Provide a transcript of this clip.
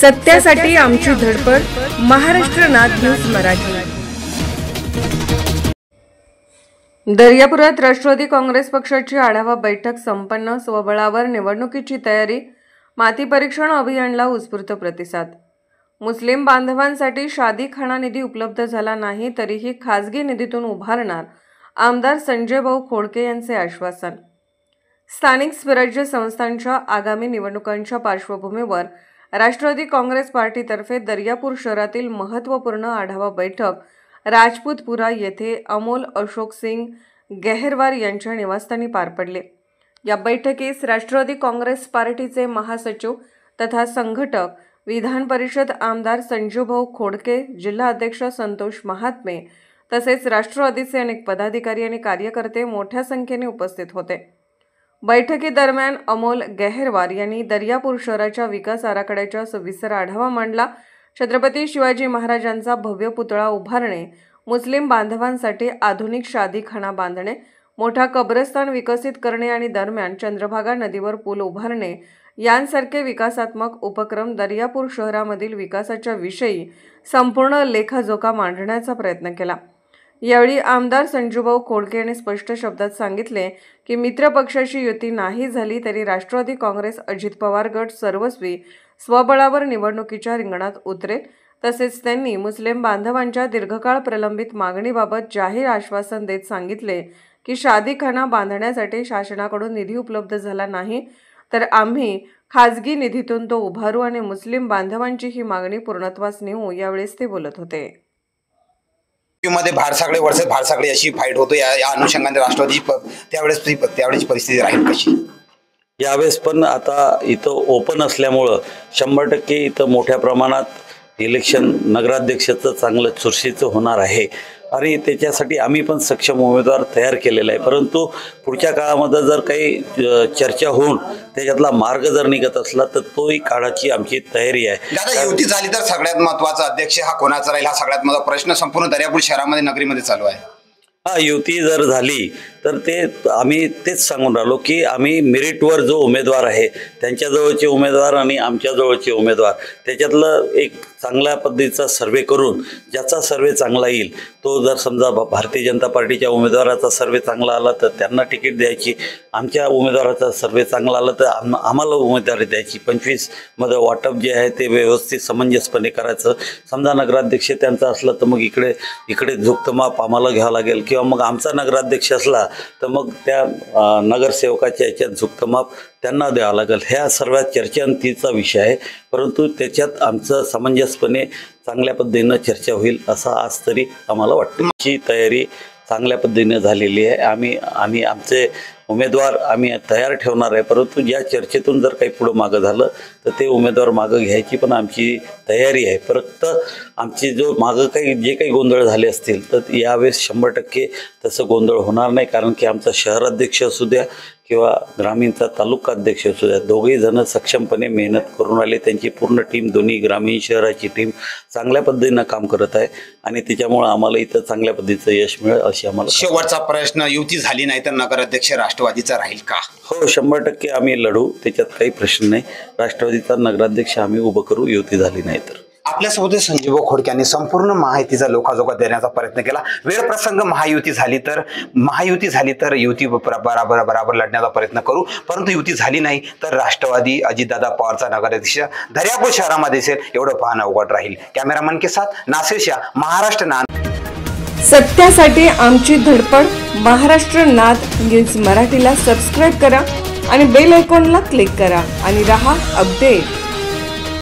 सत्यासाठी आमची धडपड. महाराष्ट्र नाद न्यूज मराठी. दर्यापुरात राष्ट्रवादी काँग्रेस पक्षाची आढावा बैठक संपन्न. स्वबळावर निवडणुकीची तयारी. माती परीक्षण अभियानला उत्स्फूर्त प्रतिसाद. मुस्लिम बांधवांसाठी शादीखाना निधी उपलब्ध झाला नाही तरीही खासगी निधीतून उभारणार. आमदार संजय भाऊ खोडके यांचे आश्वासन. स्थानिक स्वराज्य संस्थांच्या आगामी निवडणुकांच्या पार्श्वभूमीवर राष्ट्रवादी काँग्रेस पार्टीतर्फे दर्यापूर शहरातील महत्त्वपूर्ण आढावा बैठक राजपूतपुरा येथे अमोल अशोक सिंग गेहरवार यांच्या निवासस्थानी पार पडले. या बैठकीस राष्ट्रवादी काँग्रेस पार्टीचे महासचिव तथा संघटक विधान परिषद आमदार संजूभाऊ खोडके, जिल्हा अध्यक्ष संतोष महात्मे तसेच राष्ट्रवादीचे अनेक पदाधिकारी आणि कार्यकर्ते मोठ्या संख्येने उपस्थित होते. बैठकीदरम्यान अमोल गेहरवार यांनी दर्यापूर शहराच्या विकास आराखड्याचा सविस्तर आढावा मांडला. छत्रपती शिवाजी महाराजांचा भव्य पुतळा उभारणे, मुस्लिम बांधवांसाठी आधुनिक शादीखाना बांधणे, मोठा कब्रस्तान विकसित करणे आणि दरम्यान चंद्रभागा नदीवर पूल उभारणे यांसारखे विकासात्मक उपक्रम दर्यापूर शहरामधील विकासाच्या विषयी संपूर्ण लेखाजोखा मांडण्याचा प्रयत्न केला. यावेळी आमदार संजूभाऊ खोडके यांनी स्पष्ट शब्दात सांगितले की मित्र पक्षाची युती नाही झाली तरी राष्ट्रवादी काँग्रेस अजित पवार गट सर्वस्वी स्वबळावर निवडणुकीच्या रिंगणात उतरेल. तसेच त्यांनी मुस्लिम बांधवांच्या दीर्घकाळ प्रलंबित मागणीबाबत जाहीर आश्वासन देत सांगितले की शादीखाना बांधण्यासाठी शासनाकडून निधी उपलब्ध झाला नाही तर आम्ही खासगी निधीतून तो उभारू आणि मुस्लिम बांधवांची ही मागणी पूर्णत्वास नेऊ. यावेळेस ते बोलत होते. मध्ये भारसाकडे वर्षात भारसाकडे अशी फाईट होतो. या अनुषंगाने राष्ट्रवादी त्यावेळेस परिस्थिती राहील कशी? यावेळेस पण आता इथं ओपन असल्यामुळं 100% इथं मोठ्या प्रमाणात इलेक्शन नगराध्यक्षाचं चांगलं चुरशीचं होणार आहे आणि त्याच्यासाठी आम्ही पण सक्षम उमेदवार तयार केलेला आहे. परंतु पुढच्या काळामध्ये जर काही चर्चा होऊन त्याच्यातला मार्ग जर निघत असला तर तोही काळाची आमची तयारी आहे. दादा, युती झाली तर सगळ्यात महत्त्वाचा अध्यक्ष हा कोणाचा राहील हा सगळ्यात मोठा प्रश्न संपूर्ण दर्यापूर शहरामध्ये नगरीमध्ये चालू आहे. युती जर झाली तर आम्ही तेच सांगून राहिलो की आम्ही मेरिटवर जो उमेदवार आहे त्यांच्याजवळचे उमेदवार आणि आमच्याजवळचे उमेदवार त्याच्यातलं एक चांगल्या पद्धतीचा सर्वे करून ज्याचा सर्वे चांगला येईल तो जर समजा भारतीय जनता पार्टीच्या उमेदवाराचा सर्वे चांगला आला तर त्यांना तिकीट द्यायची, आमच्या उमेदवाराचा सर्वे चांगला आला तर आम्हाला उमेदवारी द्यायची. 25 मध्ये वाटप जे आहे ते व्यवस्थित समंजसपणे करायचं. समजा नगराध्यक्ष त्यांचा असला तर मग इकडे झुकतमाप आम्हाला घ्यावं लागेल किंवा मग आमचा नगराध्यक्ष असला तर मग त्या नगरसेवकाच्या याच्यात झुकतमाप त्यांना द्यावं लागेल. ह्या सर्व चर्चांतीचा विषय आहे. परंतु त्याच्यात आमचं समंजसपणे चांगल्या पद्धतीनं चर्चा होईल असं आज तरी आम्हाला वाटतं. ही तयारी चांगल्या पद्धतीने झालेली आहे. आम्ही आमचे उमेदवार आम्ही तयार ठेवणार आहे. परंतु ज्या चर्चेतून जर काही पुढं मागं झालं तर ते उमेदवार मागं घ्यायची पण आमची तयारी आहे. फक्त आमची जो मागं जे काही गोंधळ झाले असतील तर यावेळेस 100% तसं गोंधळ होणार नाही. कारण की आमचा शहराध्यक्ष असू द्या किंवा ग्रामीणचा तालुका अध्यक्ष असू द्या दोघेही जण सक्षमपणे मेहनत करून आले. त्यांची पूर्ण टीम, दोन्ही ग्रामीण शहराची टीम चांगल्या पद्धतीनं काम करत आहे आणि त्याच्यामुळे आम्हाला इथं चांगल्या पद्धतीचं यश मिळेल अशी आम्हाला. शेवटचा प्रश्न, युती झाली नाही तर नगराध्यक्ष राष्ट्रवादीचा राहील का? हो, 100% आम्ही लढू, त्याच्यात काही प्रश्न नाही. राष्ट्रवादीचा नगराध्यक्ष आम्ही उभं करू युती झाली नाही तर. आपल्यासोबत संजूभाऊ खोडके यांनी संपूर्ण माहितीचा लोकाजोगा देण्याचा प्रयत्न केला. वेळ प्रसंग महायुती झाली तर युती बराबर लढण्याचा प्रयत्न करू. परंतु युती झाली नाही तर राष्ट्रवादी अजितदादा पवारचा नगराध्यक्ष दर्यापूर शहरामध्ये असेल एवढं पाहणं अवघड राहील. कॅमेरामन के साथ नासिर शाह, महाराष्ट्र नाद. सत्यासाठी आमची धडपड. महाराष्ट्र नाद न्यूज मराठीला सबस्क्राईब करा आणि बेल आयकॉनला क्लिक करा आणि रहा अपडेट.